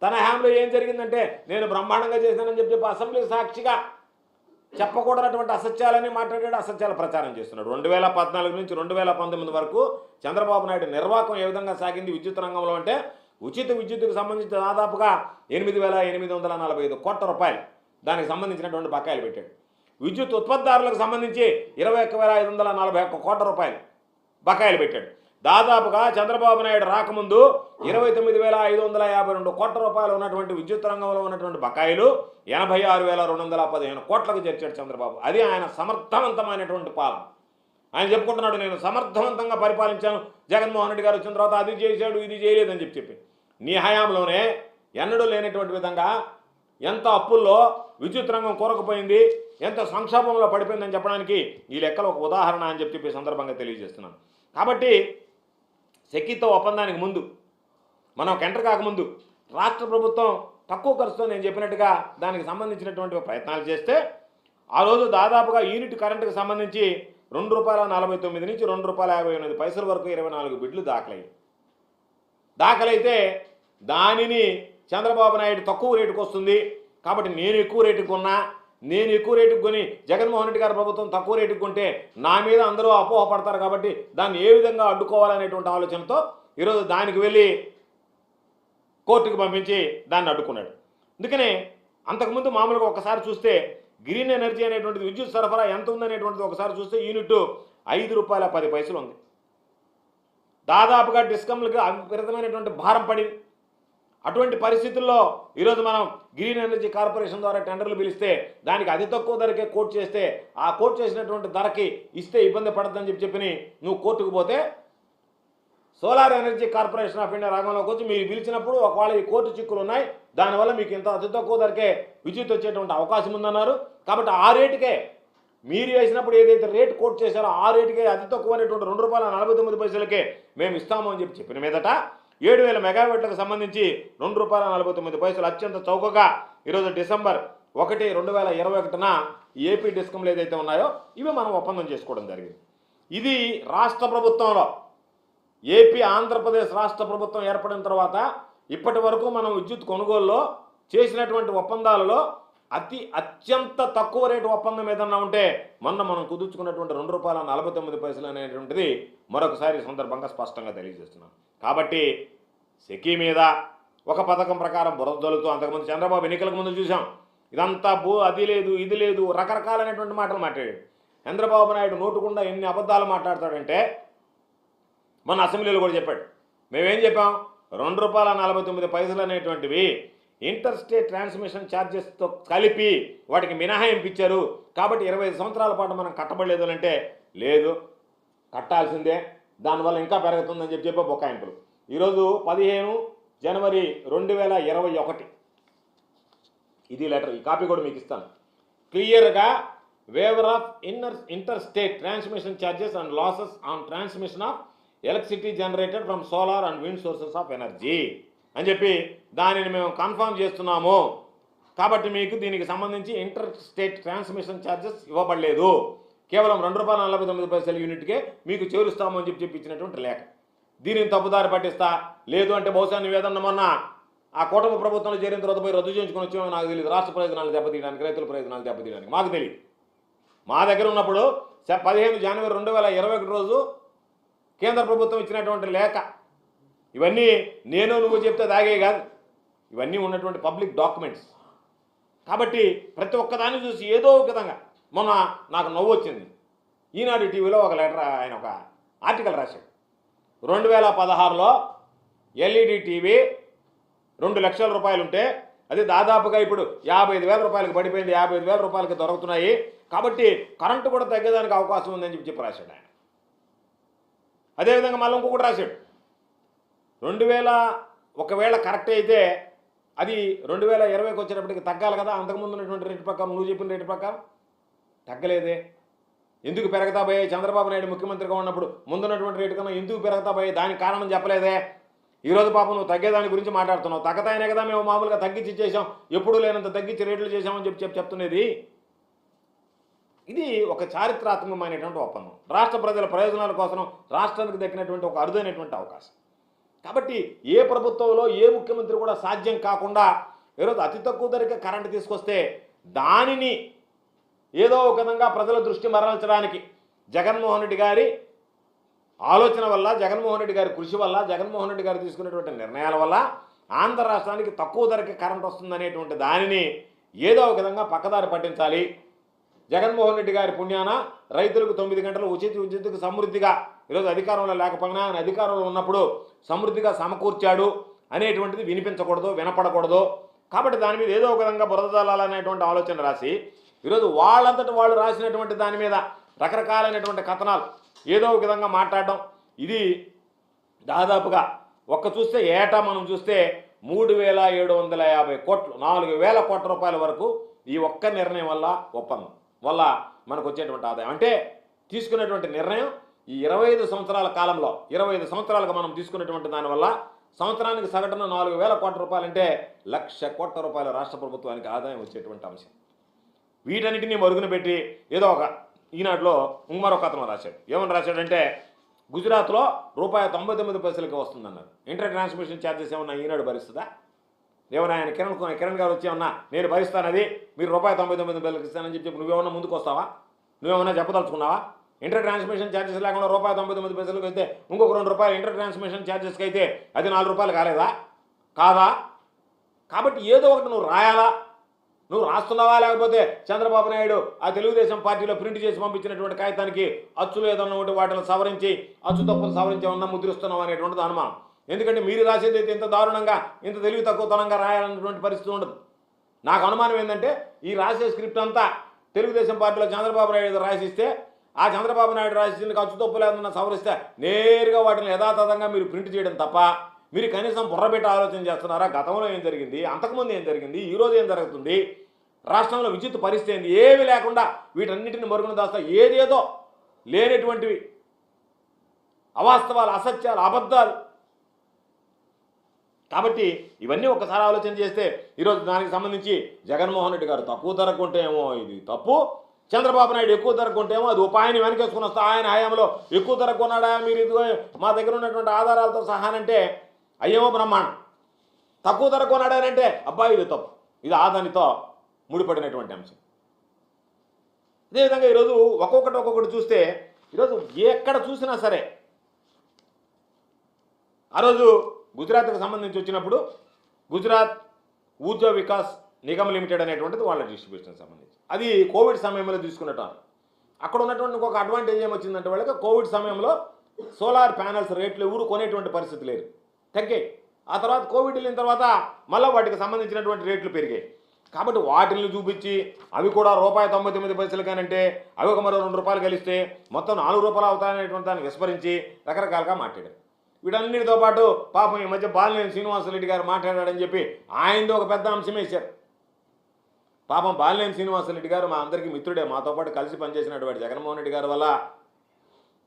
తన హ్యాంలో ఏం జరిగిందంటే నేను బ్రహ్మాండంగా చేశానని చెప్పి అసెంబ్లీ సాక్షిగా చెప్పకూడనటువంటి అసత్యాలని మాట్లాడాడు, అసత్యాల ప్రచారం చేస్తున్నాడు. 2014 నుంచి 2019 వరకు చంద్రబాబు నాయుడు నిర్వాహకం ఏ విధంగా సాగింది విద్యుత్ రంగంలో అంటే ఉచిత విద్యుత్తుకు సంబంధించి దాదాపుగా 8,845 కోట్ల రూపాయలు దానికి సంబంధించినటువంటి బకాయిలు పెట్టాడు. విద్యుత్ ఉత్పత్తిదారులకు సంబంధించి 21,541 కోట్ల రూపాయలు బకాయిలు పెట్టాడు. దాదాపుగా చంద్రబాబు నాయుడు రాకముందు 29,552 కోట్ల రూపాయలు ఉన్నటువంటి విద్యుత్ రంగంలో ఉన్నటువంటి బకాయిలు 86,215 కోట్లకు చేర్చాడు చంద్రబాబు. అది ఆయన సమర్థవంతమైనటువంటి పాలన. ఆయన చెప్పుకుంటున్నాడు, నేను సమర్థవంతంగా పరిపాలించాను, జగన్మోహన్ రెడ్డి గారు వచ్చిన తర్వాత అది చేశాడు ఇది చేయలేదని చెప్పి. నీ హయాంలోనే ఎన్నడూ లేనటువంటి విధంగా ఎంత అప్పుల్లో విద్యుత్ రంగం కూరకపోయింది, ఎంత సంక్షోభంలో పడిపోయిందని చెప్పడానికి ఈ లెక్కలు ఒక ఉదాహరణ అని చెప్పి సందర్భంగా తెలియజేస్తున్నాను. కాబట్టి సెకీతో ఒప్పందానికి ముందు మనం ఎంటర్ కాకముందు రాష్ట్ర ప్రభుత్వం తక్కువ ఖర్చుతో నేను చెప్పినట్టుగా దానికి సంబంధించినటువంటి ప్రయత్నాలు చేస్తే ఆ రోజు దాదాపుగా యూనిట్ కరెంటుకు సంబంధించి ₹2.49 నుంచి ₹2.58 వరకు 24 బిడ్లు దాఖలైతే దానిని చంద్రబాబు నాయుడు తక్కువ రేటుకు వస్తుంది కాబట్టి నేను ఎక్కువ రేటుకు కొని జగన్మోహన్ రెడ్డి గారి ప్రభుత్వం తక్కువ రేటుకు కొంటే నా మీద అందరూ అపోహపడతారు కాబట్టి దాన్ని ఏ విధంగా అడ్డుకోవాలనేటువంటి ఆలోచనతో ఈరోజు దానికి వెళ్ళి కోర్టుకు పంపించి దాన్ని అడ్డుకున్నాడు. అందుకనే అంతకుముందు మామూలుగా ఒకసారి చూస్తే గ్రీన్ ఎనర్జీ అనేటువంటిది విద్యుత్ సరఫరా ఎంత ఉందనేటువంటిది ఒకసారి చూస్తే యూనిట్ ₹5.10 ఉంది. దాదాపుగా డిస్కంలకు విపరీతమైనటువంటి భారం పడింది. అటువంటి పరిస్థితుల్లో ఈరోజు మనం గ్రీన్ ఎనర్జీ కార్పొరేషన్ ద్వారా టెండర్లు పిలిస్తే దానికి అతి తక్కువ ధరకే కోట్ చేస్తే ఆ కోట్ చేసినటువంటి ధరకి ఇస్తే ఇబ్బంది పడద్దని చెప్పి నువ్వు కోర్టుకు పోతే solar energy corporation of India రంగంలోకి వచ్చి మీరు పిలిచినప్పుడు ఒకవేళ ఈ కోర్టు చిక్కులు ఉన్నాయి, దానివల్ల మీకు ఇంత అతి తక్కువ ధరకే విద్యుత్ వచ్చేటువంటి అవకాశం ఉందన్నారు. కాబట్టి ఆ రేటుకే మీరు వేసినప్పుడు ఏదైతే రేటు కోట్ చేశారో ఆ రేటుకే అతి తక్కువైనటువంటి ₹2.49 మేము ఇస్తాము అని చెప్పిన మీదట 7,000 మెగావాట్లకు సంబంధించి ₹2.49 అత్యంత చౌకగా ఈరోజు డిసెంబర్ 1, 2021న ఏపీ డిస్కంలు ఏదైతే ఉన్నాయో ఇవి మనం ఒప్పందం చేసుకోవడం జరిగింది. ఇది రాష్ట్ర ప్రభుత్వంలో ఏపీ ఆంధ్రప్రదేశ్ రాష్ట్ర ప్రభుత్వం ఏర్పడిన తర్వాత ఇప్పటి వరకు మనం విద్యుత్ కొనుగోలులో చేసినటువంటి ఒప్పందాలలో అత్యంత తక్కువ రేటు ఒప్పందం ఏదన్నా ఉంటే మనం కుదుర్చుకున్నటువంటి ₹2.49 అనేటువంటిది మరొకసారి సందర్భంగా స్పష్టంగా తెలియజేస్తున్నాం. కాబట్టి సెకీ మీద ఒక పథకం ప్రకారం బురద జల్లుతూ అంతకుముందు చంద్రబాబు ఎన్నికలకు ముందు చూసాం, ఇదంతా అది లేదు ఇది లేదు రకరకాలైనటువంటి మాటలు మాట్లాడాడు. చంద్రబాబు నాయుడు నోటుకుండా ఎన్ని అబద్ధాలు మాట్లాడతాడంటే మొన్న అసెంబ్లీలో కూడా చెప్పాడు. మేమేం చెప్పాం, ₹2.49 అనేటువంటివి ఇంటర్ స్టేట్ ట్రాన్స్మిషన్ ఛార్జెస్తో కలిపి వాటికి మినహాయింపు ఇచ్చారు. కాబట్టి 25 సంవత్సరాల పాటు మనం కట్టబడలేదు అంటే లేదు, కట్టాల్సిందే, దానివల్ల ఇంకా పెరుగుతుందని చెప్పి బొక్కాయింపులు. ఈరోజు 15 జనవరి 2021 ఇది లెటర్, ఈ కాపీ కూడా మీకు ఇస్తాను. క్లియర్గా waiver of inter state transmission charges and losses on transmission of electricity generated from solar and wind sources of energy అని చెప్పి దానిని మేము కన్ఫర్మ్ చేస్తున్నాము. కాబట్టి మీకు దీనికి సంబంధించి ఇంటర్ స్టేట్ ట్రాన్స్మిషన్ ఛార్జెస్ ఇవ్వబడలేదు, కేవలం ₹2.49 యూనిట్కే మీకు చేరుస్తాము అని చెప్పి ఇచ్చినటువంటి లేఖ. దీనిని తప్పుదారి పట్టిస్తా లేదు అంటే బహుశా నివేదన మొన్న ఆ కూటమి ప్రభుత్వంలో చేరిన తర్వాత పోయి రద్దు చేయించుకొని వచ్చామో నాకు తెలియదు. రాష్ట్ర ప్రయోజనాలు దెబ్బతీయడానికి, రైతుల ప్రయోజనాలు దెబ్బతీయడానికి మాకు తెలియదు. మా దగ్గర ఉన్నప్పుడు 15 జనవరి 2021 రోజు కేంద్ర ప్రభుత్వం ఇచ్చినటువంటి లేఖ. ఇవన్నీ నేను నువ్వు చెప్తే దాగే కాదు, ఇవన్నీ ఉన్నటువంటి పబ్లిక్ డాక్యుమెంట్స్. కాబట్టి ప్రతి ఒక్కదాన్ని చూసి ఏదో ఒక విధంగా మొన్న నాకు నవ్వు వచ్చింది. ఈనాడు టీవీలో ఒక లెటర్, ఆయన ఒక ఆర్టికల్ రాశాడు. 2016లో ఎల్ఈడి టీవీ ₹2,00,000 ఉంటే అది దాదాపుగా ఇప్పుడు ₹55,000 పడిపోయింది, ₹55,000 దొరుకుతున్నాయి. కాబట్టి కరెంటు కూడా తగ్గేదానికి అవకాశం ఉందని చెప్పి రాశాడు ఆయన. అదేవిధంగా మళ్ళీ ఇంకొకటి రాశాడు, 2000 ఒకవేళ కరెక్ట్ అయితే అది 2020కి వచ్చేటప్పటికి తగ్గాలి కదా, అంతకుముందు ఉన్నటువంటి రేటు ప్రకారం నువ్వు చెప్పిన రేటు ప్రకారం తగ్గలేదే, ఎందుకు పెరగతా పోయాయి? చంద్రబాబు నాయుడు ముఖ్యమంత్రిగా ఉన్నప్పుడు ముందున్నటువంటి రేటు కన్నా ఎందుకు పెరగతా పోయాయి? దానికి కారణం చెప్పలేదే. ఈరోజు పాపం నువ్వు తగ్గేదాని గురించి మాట్లాడుతున్నావు. తగ్గతాయనే కదా మేము మామూలుగా తగ్గించి చేసాం, ఎప్పుడూ లేనంత తగ్గించి రేట్లు చేసామని చెప్తున్నది. ఇది ఒక చారిత్రాత్మకమైనటువంటి ఒప్పందం, రాష్ట్ర ప్రజల ప్రయోజనాల కోసం రాష్ట్రానికి దక్కినటువంటి ఒక అరుదైనటువంటి అవకాశం. కాబట్టి ఏ ప్రభుత్వంలో ఏ ముఖ్యమంత్రి కూడా సాధ్యం కాకుండా ఈరోజు అతి తక్కువ ధరకే కరెంటు తీసుకొస్తే దానిని ఏదో ఒక విధంగా ప్రజల దృష్టి మరల్చడానికి జగన్మోహన్ రెడ్డి గారి ఆలోచన వల్ల, జగన్మోహన్ రెడ్డి గారి కృషి వల్ల, జగన్మోహన్ రెడ్డి గారు తీసుకున్నటువంటి నిర్ణయాల వల్ల ఆంధ్ర రాష్ట్రానికి తక్కువ ధరకే కరెంట్ వస్తుందనేటువంటి దానిని ఏదో ఒక విధంగా పక్కదారి పట్టించాలి. జగన్మోహన్ రెడ్డి గారి పుణ్యాన రైతులకు 9 గంటలు ఉచితకు సమృద్ధిగా ఈరోజు అధికారంలో లేకపోయినా ఆయన అధికారంలో ఉన్నప్పుడు సమృద్ధిగా సమకూర్చాడు అనేటువంటిది వినిపించకూడదు, వినపడకూడదు. కాబట్టి దాని మీద ఏదో ఒక విధంగా బురదజల్లాలనేటువంటి ఆలోచన రాసి ఈరోజు వాళ్ళంతటి వాళ్ళు రాసినటువంటి దాని మీద రకరకాలైనటువంటి కథనాలు ఏదో ఒక విధంగా మాట్లాడడం. ఇది దాదాపుగా చూస్తే ఏటా మనం చూస్తే 3,750 కోట్లు, 4,000 కోట్ల రూపాయల వరకు ఈ ఒక్క నిర్ణయం వల్ల, ఒప్పందం వల్ల మనకు వచ్చేటువంటి ఆదాయం. అంటే తీసుకునేటువంటి నిర్ణయం ఈ 25 సంవత్సరాల కాలంలో 25 సంవత్సరాలుగా మనం తీసుకునేటువంటి దానివల్ల సంవత్సరానికి సగటున 4,000 కోట్ల రూపాయలు అంటే ₹1,00,000 కోట్ల రాష్ట్ర ప్రభుత్వానికి ఆదాయం వచ్చేటువంటి అంశం. వీటన్నిటినీ మరుగున పెట్టి ఏదో ఒక ఈనాటిలో మరొక అతను రాశాడు. ఏమని రాశాడంటే గుజరాత్లో ₹99 వస్తుందన్నారు. ఇంటర్ ట్రాన్స్మిషన్ ఛార్జెస్ ఏమన్నా ఈనాడు భరిస్తుందా? ఏమన్నా ఆయన కిరణ్ గారు వచ్చి ఏమన్నా నేను భరిస్తానది మీరు ₹99 ఇస్తానని చెప్పి నువ్వేమన్నా ముందుకు వస్తావా? నువ్వేమన్నా చెప్పదలుచుకున్నావా? ఇంటర్ ట్రాన్స్మిషన్ ఛార్జెస్ లేకుండా ₹99 అయితే ఇంకొక ₹2 ఇంటర్ ట్రాన్స్మిషన్ ఛార్జెస్కి అయితే అది ₹4 కాలేదా? కాదా? కాబట్టి ఏదో ఒకటి నువ్వు రాయాలా, నువ్వు రాస్తున్నావా లేకపోతే చంద్రబాబు నాయుడు ఆ తెలుగుదేశం పార్టీలో ప్రింట్ చేసి పంపించినటువంటి కాగితానికి అచ్చులు ఏదన్నా ఉంటే వాటిని సవరించి అచ్చు తప్పులు సవరించి ఏమన్నా ముద్రిస్తున్నావు అనేటువంటిది అనుమానం. ఎందుకంటే మీరు రాసేది అయితే ఇంత దారుణంగా ఇంత తెలివి తక్కువతనంగా రాయాలన్నటువంటి పరిస్థితి ఉండదు. నాకు అనుమానం ఏంటంటే ఈ రాసే స్క్రిప్ట్ అంతా తెలుగుదేశం పార్టీలో చంద్రబాబు నాయుడు రాసిస్తే ఆ చంద్రబాబు నాయుడు రాసిన అచ్చు తప్పులు ఏదన్నా సవరిస్తే నేరుగా వాటిని యథాతథంగా మీరు ప్రింట్ చేయడం తప్ప మీరు కనీసం బుర్రబెట్టి ఆలోచన చేస్తున్నారా? గతంలో ఏం జరిగింది, అంతకుముందు ఏం జరిగింది, ఈరోజు ఏం జరుగుతుంది, రాష్ట్రంలో విద్యుత్ పరిస్థితి ఏంది, ఏమీ లేకుండా వీటన్నిటిని మరుగున దాస్తా ఏదేదో లేనటువంటివి అవాస్తవాలు, అసత్యాలు, అబద్ధాలు. కాబట్టి ఇవన్నీ ఒకసారి ఆలోచన చేస్తే ఈరోజు దానికి సంబంధించి జగన్మోహన్ రెడ్డి గారు తక్కువ ధరకు కొంటేమో ఇది తప్పు, చంద్రబాబు నాయుడు ఎక్కువ ధరకు కొంటేమో అది ఉపాయాన్ని వెనకేసుకుని వస్తా ఆయన హయాంలో ఎక్కువ ధరకు కొన్నాడా మీరు ఇదిగో మా దగ్గర ఉన్నటువంటి ఆధారాలతో సహానంటే అయ్యేమో బ్రహ్మాండం. తక్కువ ధరకు కొన్నాడానంటే అబ్బాయి ఇది తప్పు, ఇది ఆదానితో ముడిపడినటువంటి అంశం. అదేవిధంగా ఈరోజు ఒక్కొక్కటి చూస్తే ఈరోజు ఎక్కడ చూసినా సరే ఆ రోజు గుజరాత్కి సంబంధించి వచ్చినప్పుడు గుజరాత్ ఊర్జా వికాస్ నిగమ్ లిమిటెడ్ అనేటువంటిది వాళ్ళ డిస్ట్రిబ్యూషన్ సంబంధించి అది కోవిడ్ సమయంలో తీసుకున్నట్టు అక్కడ ఉన్నటువంటి ఇంకొక అడ్వాంటేజ్ ఏమొచ్చిందంటే వాళ్ళకి కోవిడ్ సమయంలో సోలార్ ప్యానల్స్ రేట్లు ఎవరు కొనేటువంటి పరిస్థితి లేదు, తగ్గాయి. ఆ తర్వాత కోవిడ్ వెళ్ళిన తర్వాత మళ్ళీ వాటికి సంబంధించినటువంటి రేట్లు పెరిగాయి. కాబట్టి వాటిని చూపించి అవి కూడా ₹1.99 కానంటే అవి ఒక మరో ₹2 కలిస్తే మొత్తం ₹4 అవుతాయనేటువంటి దాన్ని విస్మరించి రకరకాలుగా మాట్లాడారు. వీటన్నిటితో పాటు పాపం ఈ మధ్య బాలినేని శ్రీనివాసరెడ్డి గారు మాట్లాడాడని చెప్పి ఆయనది ఒక పెద్ద అంశం వేశారు. పాపం బాలినేని శ్రీనివాసరెడ్డి గారు మా అందరికీ మిత్రుడే, మాతో పాటు కలిసి పనిచేసినటువంటి జగన్మోహన్ రెడ్డి గారి వల్ల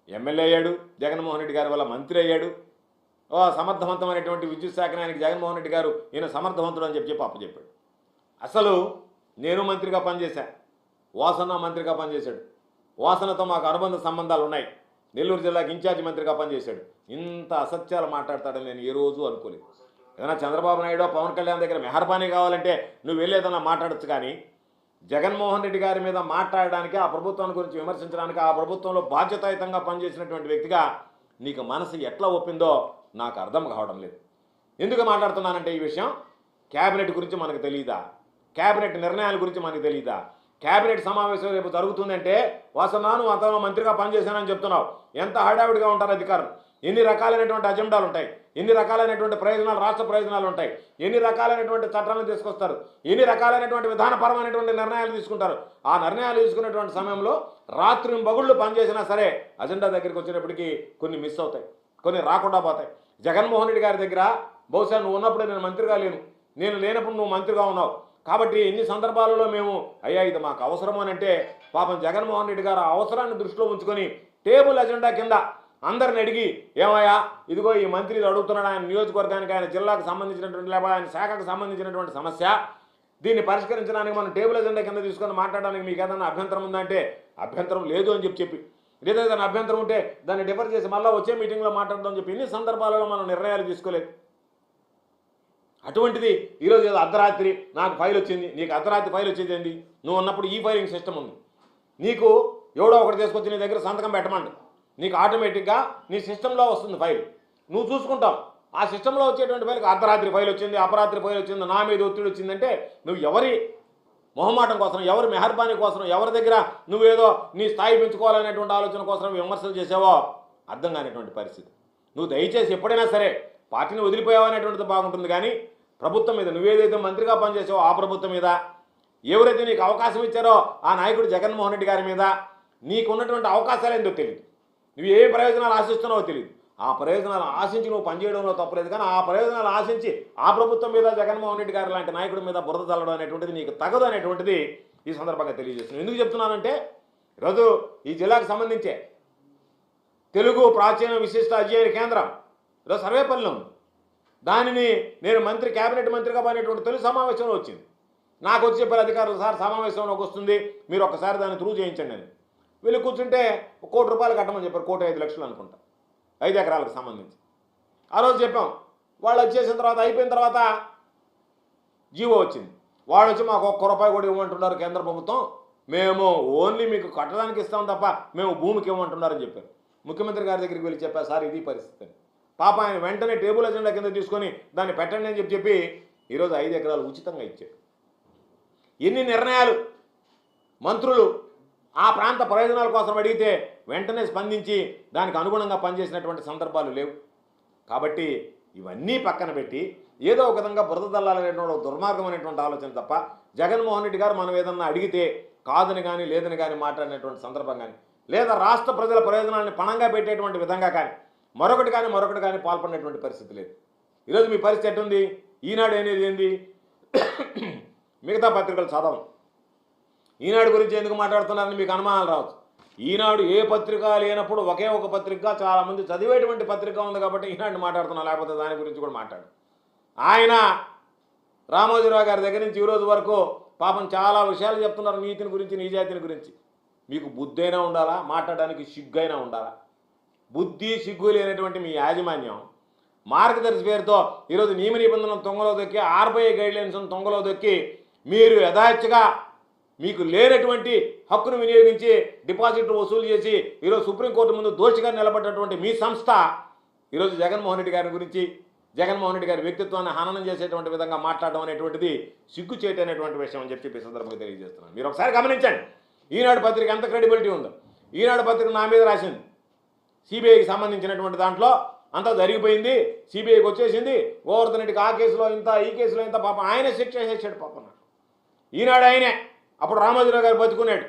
ఎమ్మెల్యే అయ్యాడు, జగన్మోహన్ రెడ్డి గారి వల్ల మంత్రి అయ్యాడు. సమర్థవంతమైనటువంటి విద్యుత్ శాఖ ఆయనకి జగన్మోహన్ రెడ్డి గారు ఈయన సమర్థవంతుడు అని చెప్పి అప్పచెప్పాడు. అసలు నేను మంత్రిగా పనిచేశా, వాసన మంత్రిగా పనిచేశాడు, వాసనతో మాకు అనుబంధ సంబంధాలు ఉన్నాయి, నెల్లూరు జిల్లాకి ఇన్ఛార్జి మంత్రిగా పనిచేశాడు. ఇంత అసత్యాలు మాట్లాడతాడని నేను ఏ రోజు అనుకోలేదు. ఏదైనా చంద్రబాబు నాయుడు పవన్ కళ్యాణ్ దగ్గర మెహర్బానీ కావాలంటే నువ్వు వెళ్ళేదన్నా మాట్లాడచ్చు, కానీ జగన్మోహన్ రెడ్డి గారి మీద మాట్లాడడానికి, ఆ ప్రభుత్వాన్ని గురించి విమర్శించడానికి, ఆ ప్రభుత్వంలో బాధ్యతాయుతంగా పనిచేసినటువంటి వ్యక్తిగా నీకు మనసు ఎట్లా ఒప్పిందో నాకు అర్థం కావడం లేదు. ఎందుకు మాట్లాడుతున్నానంటే ఈ విషయం క్యాబినెట్ గురించి మనకు తెలియదా, క్యాబినెట్ నిర్ణయాల గురించి మనకు తెలియదా, క్యాబినెట్ సమావేశం రేపు జరుగుతుందంటే వాసనాను అతను మంత్రిగా పనిచేశానని చెప్తున్నావు, ఎంత హడావిడిగా ఉంటారు అధికారులు, ఎన్ని రకాలైనటువంటి అజెండాలు ఉంటాయి, ఎన్ని రకాలైనటువంటి ప్రయోజనాలు, రాష్ట్ర ప్రయోజనాలు ఉంటాయి, ఎన్ని రకాలైనటువంటి చట్టాలను తీసుకొస్తారు, ఎన్ని రకాలైనటువంటి విధానపరమైనటువంటి నిర్ణయాలు తీసుకుంటారు. ఆ నిర్ణయాలు తీసుకునేటువంటి సమయంలో రాత్రి బగుళ్ళు పనిచేసినా సరే అజెండా దగ్గరికి వచ్చేటప్పటికి కొన్ని మిస్ అవుతాయి, కొన్ని రాకుండా పోతాయి. జగన్మోహన్ రెడ్డి గారి దగ్గర బహుశా నువ్వు ఉన్నప్పుడు నేను మంత్రిగా లేను, నేను లేనప్పుడు నువ్వు మంత్రిగా ఉన్నావు, కాబట్టి ఎన్ని సందర్భాలలో మేము అయ్యా ఇది మాకు అవసరం అని అంటే పాపం జగన్మోహన్ రెడ్డి గారు ఆ అవసరాన్ని దృష్టిలో ఉంచుకొని టేబుల్ అజెండా కింద అందరిని అడిగి ఏమయ్యా ఇదిగో ఈ మంత్రి అడుగుతున్నాడు, ఆయన నియోజకవర్గానికి, ఆయన జిల్లాకు సంబంధించినటువంటి లేకపోతే ఆయన శాఖకు సంబంధించినటువంటి సమస్య, దీన్ని పరిష్కరించడానికి మనం టేబుల్ అజెండా కింద తీసుకొని మాట్లాడడానికి మీకు ఏదైనా అభ్యంతరం ఉందంటే అభ్యంతరం లేదు అని చెప్పి లేదా ఏదైనా అభ్యంతరం ఉంటే దాన్ని డిఫర్ చేసి మళ్ళీ వచ్చే మీటింగ్లో మాట్లాడదామని చెప్పి ఎన్ని సందర్భాలలో మనం నిర్ణయాలు తీసుకోలేదు. అటువంటిది ఈరోజు ఏదో అర్ధరాత్రి నాకు ఫైల్ వచ్చింది, నీకు అర్ధరాత్రి ఫైల్ వచ్చేది ఏంటి, నువ్వు ఉన్నప్పుడు ఈ ఫైలింగ్ సిస్టమ్ ఉంది, నీకు ఎవడో ఒకటి తీసుకొచ్చి నీ దగ్గర సంతకం పెట్టమండి, నీకు ఆటోమేటిక్గా నీ సిస్టంలో వస్తుంది ఫైల్, నువ్వు చూసుకుంటావు. ఆ సిస్టంలో వచ్చేటువంటి ఫైల్కి అర్ధరాత్రి ఫైల్ వచ్చింది, అపరాత్రి ఫైల్ వచ్చింది, నా మీద ఒత్తిడి వచ్చిందంటే నువ్వు ఎవరి మొహమాటం కోసం, ఎవరి మెహర్బానీ కోసం, ఎవరి దగ్గర నువ్వేదో నీ స్థాయి పెంచుకోవాలనేటువంటి ఆలోచన కోసం విమర్శలు చేసావో అర్థం కానిటువంటి పరిస్థితి. నువ్వు దయచేసి ఎప్పుడైనా సరే పార్టీని వదిలిపోయావు అనేటువంటిది బాగుంటుంది, కానీ ప్రభుత్వం మీద నువ్వేదైతే మంత్రిగా పనిచేసావో ఆ ప్రభుత్వం మీద, ఎవరైతే నీకు అవకాశం ఇచ్చారో ఆ నాయకుడు జగన్మోహన్ రెడ్డి గారి మీద నీకున్నటువంటి అవకాశాలు ఏందో తెలియదు, నువ్వు ఏ ప్రయోజనాలు ఆశిస్తున్నావో తెలియదు. ఆ ప్రయోజనాలు ఆశించి నువ్వు పనిచేయడంలో తప్పలేదు, కానీ ఆ ప్రయోజనాలు ఆశించి ఆ ప్రభుత్వం మీద జగన్మోహన్ రెడ్డి గారు లాంటి నాయకుడి మీద బురద చల్లడం అనేటువంటిది నీకు తగదు అనేటువంటిది ఈ సందర్భంగా తెలియజేస్తున్నాను. ఎందుకు చెప్తున్నానంటే ఈరోజు ఈ జిల్లాకు సంబంధించే తెలుగు ప్రాచీన విశిష్ట అధ్యయన కేంద్రం ఈరోజు సర్వేపల్లిలో ఉంది. దానిని నేను క్యాబినెట్ మంత్రిగా పోయినటువంటి తొలి సమావేశంలో వచ్చింది. నాకు వచ్చి చెప్పారు అధికారులు, సార్ సమావేశంలోకి వస్తుంది, మీరు ఒక్కసారి దాన్ని త్రూ చేయించండి అని. వీళ్ళు కూర్చుంటే ₹1 కోటి కట్టమని చెప్పారు, 1,05,00,000 అనుకుంటా, 5 ఎకరాలకు సంబంధించి. ఆ రోజు చెప్పాం, వాళ్ళు వచ్చేసిన తర్వాత అయిపోయిన తర్వాత జీవో వచ్చింది, వాళ్ళు వచ్చి మాకు ₹1 కూడా ఇవ్వమంటున్నారు కేంద్ర ప్రభుత్వం, మేము ఓన్లీ మీకు కట్టడానికి ఇస్తాం తప్ప మేము భూమికి ఇవ్వమంటున్నారని చెప్పారు. ముఖ్యమంత్రి గారి దగ్గరికి వెళ్ళి చెప్పారు, సార్ ఇది పరిస్థితి. పాప ఆయన వెంటనే టేబుల్ అజెండా కింద తీసుకొని దాన్ని పెట్టండి అని చెప్పి ఈరోజు 5 ఎకరాలు ఉచితంగా ఇచ్చారు. ఎన్ని నిర్ణయాలు మంత్రులు ఆ ప్రాంత ప్రయోజనాల కోసం అడిగితే వెంటనే స్పందించి దానికి అనుగుణంగా పనిచేసినటువంటి సందర్భాలు లేవు. కాబట్టి ఇవన్నీ పక్కన పెట్టి ఏదో ఒక విధంగా బురద దల్లాలనేటువంటి ఒక దుర్మార్గం అనేటువంటి ఆలోచన తప్ప జగన్మోహన్ రెడ్డి గారు మనం ఏదన్నా అడిగితే కాదని కానీ లేదని కానీ మాట్లాడినటువంటి సందర్భం కానీ లేదా రాష్ట్ర ప్రజల ప్రయోజనాన్ని పణంగా పెట్టేటువంటి విధంగా కానీ మరొకటి కానీ పాల్పడినటువంటి పరిస్థితి లేదు. ఈరోజు మీ పరిస్థితి ఎట్టుంది? ఈనాడు అనేది ఏంది? మిగతా పత్రికలు చదవం. ఈనాడు గురించి ఎందుకు మాట్లాడుతున్నారని మీకు అనుమానాలు రావచ్చు. ఈనాడు ఏ పత్రిక లేనప్పుడు ఒకే ఒక పత్రిక చాలామంది చదివేటువంటి పత్రిక ఉంది కాబట్టి ఈనాడు మాట్లాడుతున్నా, లేకపోతే దాని గురించి కూడా మాట్లాడు. ఆయన రామోజీరావు గారి దగ్గర నుంచి ఈరోజు వరకు పాపం చాలా విషయాలు చెప్తున్నారు, నీతిని గురించి, నిజాయితీని గురించి. మీకు బుద్ధి అయినా ఉండాలా, మాట్లాడడానికి సిగ్గు అయినా ఉండాలా? బుద్ధి సిగ్గు లేనటువంటి మీ యాజమాన్యం మార్గదర్శి పేరుతో ఈరోజు నియమ నిబంధనలు తొంగలో దొక్కి, ఆర్బీఐ గైడ్లైన్స్ను తొంగలో దొక్కి మీరు యథాచ్ఛగా మీకు లేనటువంటి హక్కును వినియోగించి డిపాజిట్లు వసూలు చేసి ఈరోజు సుప్రీంకోర్టు ముందు దోషిగా నిలబడ్డటువంటి మీ సంస్థ ఈరోజు జగన్మోహన్ రెడ్డి గారి గురించి, జగన్మోహన్ రెడ్డి గారి వ్యక్తిత్వాన్ని హననం చేసేటువంటి విధంగా మాట్లాడడం అనేటువంటిది సిగ్గు చేయటనేటువంటి విషయం అని చెప్పి సందర్భంగా తెలియజేస్తున్నాను. మీరు ఒకసారి గమనించండి, ఈనాడు పత్రిక ఎంత క్రెడిబిలిటీ ఉందో. ఈనాడు పత్రిక నా మీద రాసింది, సిబిఐకి సంబంధించినటువంటి దాంట్లో అంతా జరిగిపోయింది, సిబిఐకి వచ్చేసింది, గోవర్ధన్ రెడ్డికి ఆ కేసులో ఇంత, ఈ కేసులో ఇంత, పాపం ఆయనే శిక్ష చేసేసాడు. పాపం ఈనాడు ఆయనే అప్పుడు రామోజీరావు గారు బతుకున్నాడు,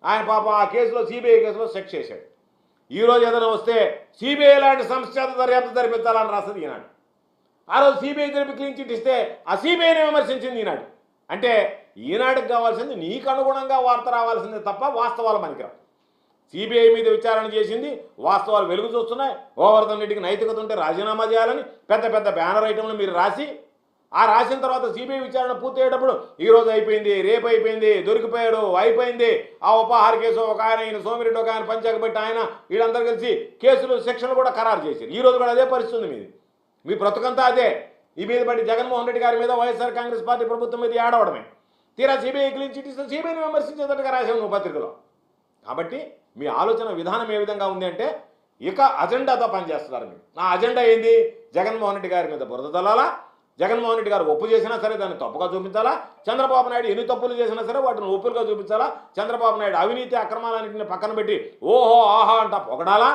ఆయన పాపం ఆ కేసులో సిబిఐ కేసులో శిక్ష చేశాడు. ఈరోజు ఏదైనా వస్తే సిబిఐ లాంటి సంస్థ దర్యాప్తు జరిపించాలని రాస్తుంది ఈనాడు. ఆ రోజు సిబిఐ జరిపి క్లీన్ చిట్ ఇస్తే ఆ సిబిఐని విమర్శించింది ఈనాడు. అంటే ఈనాడుకి కావాల్సింది నీకు అనుగుణంగా వార్త రావాల్సిందే తప్ప వాస్తవాలు పనికిరావు. సిబిఐ మీద విచారణ చేసింది, వాస్తవాలు వెలుగు చూస్తున్నాయి. గోవర్ధన్ రెడ్డికి నైతికత ఉంటే రాజీనామా చేయాలని పెద్ద పెద్ద బ్యానర్ ఐటమ్లు మీరు రాసి, ఆ రాసిన తర్వాత సిబిఐ విచారణ పూర్తయ్యేటప్పుడు ఈరోజు అయిపోయింది, రేపు అయిపోయింది, దొరికిపోయాడు, అయిపోయింది, ఆ ఉపహార కేసు ఒక ఆయన, ఈయన సోమిరెడ్డి ఒక ఆయన, పంచాకబెట్టి ఆయన, వీళ్ళందరూ కలిసి కేసులు, శిక్షలు కూడా ఖరారు చేశారు. ఈరోజు కూడా అదే పరిస్థితి ఉంది మీది. మీ బ్రతుకంతా అదే. ఈ మీద బట్టి జగన్మోహన్ రెడ్డి గారి మీద వైఎస్ఆర్ కాంగ్రెస్ పార్టీ ప్రభుత్వం మీద ఏడవడమే. తీరా సిబిఐ క్లీన్ చిట్ ఇస్తే సిబిఐని విమర్శించేటట్టుగా రాశావు నువ్వు పత్రికలో. కాబట్టి మీ ఆలోచన విధానం ఏ విధంగా ఉంది అంటే ఇక అజెండాతో పనిచేస్తున్నారు మీరు. ఆ అజెండా ఏంది? జగన్మోహన్ రెడ్డి గారి మీద బురద తల్లాలా, జగన్మోహన్ రెడ్డి గారు ఒప్పు చేసినా సరే దాన్ని తప్పుగా చూపించాలా, చంద్రబాబు నాయుడు ఎన్ని తప్పులు చేసినా సరే వాటిని ఒప్పులుగా చూపించాలా, చంద్రబాబు నాయుడు అవినీతి అక్రమాలన్నింటినీ పక్కన పెట్టి ఓహో ఆహా అంట పొగడాలా,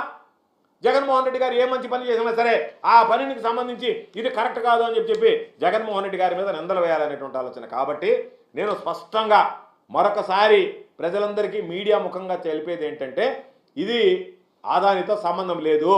జగన్మోహన్ రెడ్డి గారు ఏ మంచి పని చేసినా సరే ఆ పనికి సంబంధించి ఇది కరెక్ట్ కాదు అని చెప్పి జగన్మోహన్ రెడ్డి గారి మీద నిందలు వేయాలనేటువంటి ఆలోచన. కాబట్టి నేను స్పష్టంగా మరొకసారి ప్రజలందరికీ మీడియా ముఖంగా తెలిపేది ఏంటంటే ఇది ఆదానితో సంబంధం లేదు.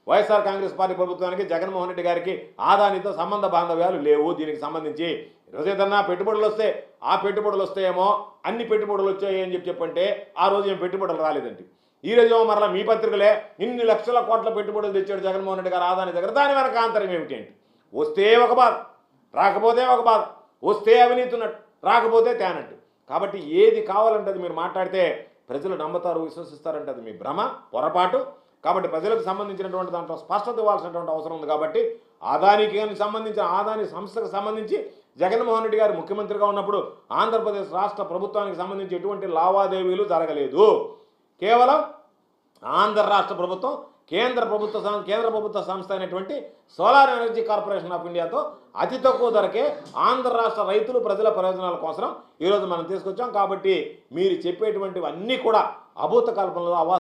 వైఎస్ఆర్ కాంగ్రెస్ పార్టీ ప్రభుత్వానికి జగన్మోహన్ రెడ్డి గారికి ఆదానితో సంబంధ బాంధవ్యాలు లేవు. దీనికి సంబంధించి ఈరోజు ఏదన్నా పెట్టుబడులు వస్తే ఆ పెట్టుబడులు వస్తాయేమో, అన్ని పెట్టుబడులు వచ్చాయి అని చెప్పంటే ఆ రోజు ఏం పెట్టుబడులు రాలేదండి. ఈ రోజు మరలా మీ పత్రికలే ఇన్ని లక్షల కోట్ల పెట్టుబడులు తెచ్చాడు జగన్మోహన్ రెడ్డి గారు ఆదాని దగ్గర. దాని వెనక ఆంతరం ఏమిటి అంటే వస్తే ఒక బాధ, రాకపోతే ఒక బాధ, వస్తే అవినీతి ఉన్నట్టు, రాకపోతే తేనట్టు. కాబట్టి ఏది కావాలంటే అది మీరు మాట్లాడితే ప్రజలు నమ్ముతారు, విశ్వసిస్తారంటే అది మీ భ్రమ, పొరపాటు. కాబట్టి ప్రజలకు సంబంధించినటువంటి దాంట్లో స్పష్టత ఇవ్వాల్సినటువంటి అవసరం ఉంది. కాబట్టి ఆదానికి సంబంధించిన ఆదాని సంస్థకు సంబంధించి జగన్మోహన్ రెడ్డి గారు ముఖ్యమంత్రిగా ఉన్నప్పుడు ఆంధ్రప్రదేశ్ రాష్ట్ర ప్రభుత్వానికి సంబంధించి ఎటువంటి లావాదేవీలు జరగలేదు. కేవలం ఆంధ్ర రాష్ట్ర ప్రభుత్వం కేంద్ర ప్రభుత్వ సంస్థ అయినటువంటి సోలార్ ఎనర్జీ కార్పొరేషన్ ఆఫ్ ఇండియాతో అతి తక్కువ ధరకే ఆంధ్ర రాష్ట్ర రైతులు ప్రజల ప్రయోజనాల కోసం ఈరోజు మనం తీసుకొచ్చాం. కాబట్టి మీరు చెప్పేటువంటివన్నీ కూడా అభూత కల్పనలు,